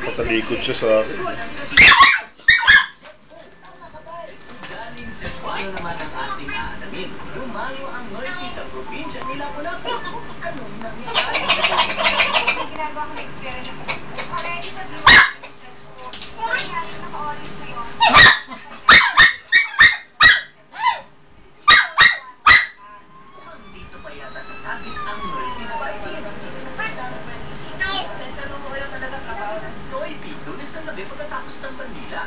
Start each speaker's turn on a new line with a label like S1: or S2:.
S1: Patalikod siya sa akin.
S2: Ano naman ang ating aanamin? Lumayo ang Mercy sa probinsya nila Lapu-Lapu. Anong nangyayari?
S3: Ginagawa ko na experience na para hindi na diba? Kaya naka-orange na yun.
S2: Mukhang dito pa yata sasabit ang Mercy's Fighting. Tanong mo kaya talaga kabaw. Noy, Lunes ng gabi pagkatapos ng bandila.